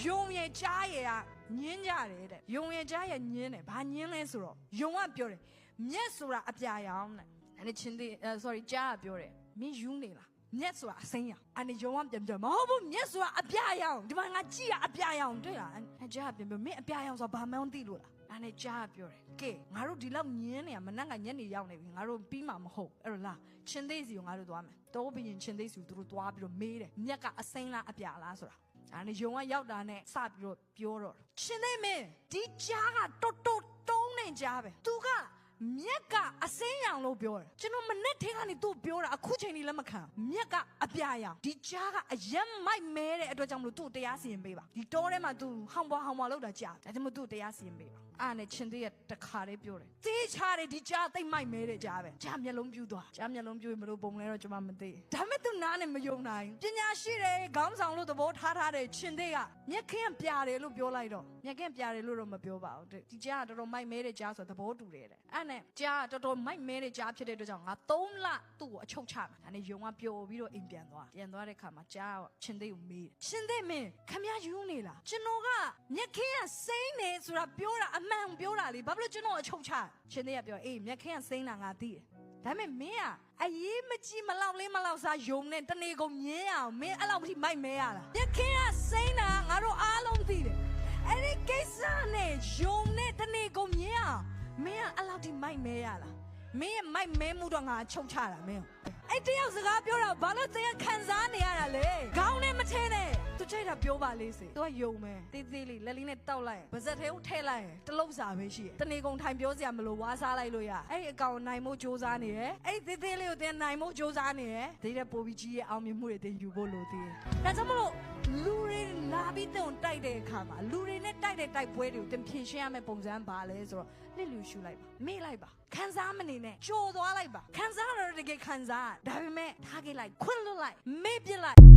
ယုံရဲ့ကြားရဲ့ညင်းကြတယ်တဲ့ယုံရဲ့ကြားရဲ့ညင်းတယ်ဘာညင်းလဲဆိုတော့ယုံကပြောတယ်မြက်ဆိုတာအပြာရောင်တဲ့အဲ့ချင်းသေး sorry ကြားကပြောတယ်မင်းယူနေလားမြက်ဆိုတာအစိမ်းရောင်အဲ့ယုံကပြန်မဟုတ်ဘူးမြက်ဆိုတာအပြာရောင်ဒီမှာငါကြည့်ရအပြာရောင်တွေ့လားအဲ့ကြားကပြန်မင်းအပြာရောင်ဆိုတာဘာမှမသိလို့လားအဲ့နဲ့ကြားကပြောတယ်ကဲငါတို့ဒီလောက်ညင်းနေရမနက်ကညနေရောက်နေပြီငါတို့ပြီးမှမဟုတ်အဲ့တော့လားချင်းသေးစီကိုငါတို့သွားမယ်တော့ဘရင်ချင်းသေးစီကိုသူတို့သွားပြီးတော့မေးတယ်မြက်ကအစိမ်းလားအပြာလားဆိုတာအဲ့နဲ့ယုံကရောက်တာနဲ့စပြီးတော့ပြောတော့ချင်းသေးမင်းဒီကြားကတုံးနေကြားပဲသူကမြက်ကအစိမ်းရောင်လို့ပြောတယ်ကျွန်တော်မနဲ့ထင်းကနေသူ့ပြောတာအခုချိန်ကြီးလက်မခံမြက်ကအပြာရောင်ဒီကြားကအယက်မိုက်မဲတဲ့အတွက်ကြောင့်မလို့သူ့တရားစီရင်ပေးပါဒီတောထဲမှာသူဟောင်ပွားလောက်တာကြားဒါကြောင့်မလို့သူ့တရားစီရင်ပေးပါအဲ့နဲ့ချင်းသေးရတခါလေးပြောတယ်သေးချတယ်ဒီကြားသိမ့်မိုက်မဲတဲ့ကြားပဲကြားမျက်လုံးပြူသွားကြားမျက်လုံးပြူမလို့ပုံလဲတော့ကျွန်မမသိဒါမဲ့သူနားနဲ့မယုံနိုင်ပညာရှိတယ်ခေါင်းဆောင်လို့သဘောထားတယ်ချင်းသေးကမျက်ခင်းပြတယ်လို့ပြောလိုက်တော့မျက်ခင်းပြတယ်လို့တော့မပြောပါဘူးဒီကြားကတော်တော်မိုက်မဲတဲ့ကြားဆိုသဘောတူတယ်တဲ့အဲ့နဲ့ကြားကတော်တော်မိုက်မဲတဲ့ကြားဖြစ်တဲ့အတွက်ကြောင့်ငါ3လသူ့ကိုအချုပ်ချမယ်ဒါနဲ့ယုံကပျော်ပြီးတော့အိမ်ပြန်သွားတဲ့ခါမှာကြားချင်းသေးကိုမေးချင်းသေးမင်းခမရယူနေလားကျွန်တော်ကမျက်ခင်းကစိမ့်နေဆိုတာပြောတာအမှန်ပြောတာလေဘာဖြစ်လို့ကျွန်တော်အချုပ်ချချင်းသေးကပြောအေးမျက်ခင်းကစိမ့်တာငါသိတယ်ဒါပေမဲ့မင်းကအရေးမကြီးမလောက်လေးမလောက်စားယုံနဲ့တနေကုန်မြင်းအောင်မင်းအဲ့လောက်ထိမိုက်မဲရလားမျက်ခင်းကစိမ့်တာငါတို့အားလုံးသိတယ်အဲ့ဒီကိစ္စနဲ့ယုံနဲ့တနေကုန်မြင်းအောင်မင်းကအဲ့လောက်ထိမိုက်မဲရလားမင်းရဲ့မိုက်မဲမှုတော့ငါချုပ်ချတာမင်းအဲ့တယောက်စကားပြောတာဘာလို့တရားခံစားနေရတာလဲခေါင်းနဲ့မထင်းနဲ့သူချိတ်တာပြောပါလေးစေသူကယုံမယ်သေးလေးလက်လေးနဲ့တောက်လိုက်ဗဇက်ထဲကိုထည့်လိုက်တလုံးစာပဲရှိတယ်တနေကုန်ထိုင်ပြောစရာမလိုဝါးစားလိုက်လို့ရအဲ့ဒီအကောင်နိုင်မို့စူးစမ်းနေတယ်အဲ့ဒီသေးလေးကိုတင်နိုင်မို့စူးစမ်းနေတယ်ဒီတဲ့ပိုပြီးကြီးရဲ့အောင်မြင်မှုတွေတင်ယူဖို့လိုသေးတယ်ဒါကြောင့်မလို့လူတွေလာပြီးတုံတိုက်တဲ့အခါမှာလူတွေနဲ့တိုက်တဲ့တိုက်ပွဲတွေကိုတင်ဖြေရှင်းရမယ့်ပုံစံပါလဲဆိုတော့လစ်လူရှုလိုက်ပါမေ့လိုက်ပါခံစားမနေနဲ့ကြော်သွားလိုက်ပါခံစားတော့တကယ်ခံစားဒါပေမဲ့ထားခဲ့လိုက်ခွင့်လွတ်လိုက်မေ့ပြစ်လိုက်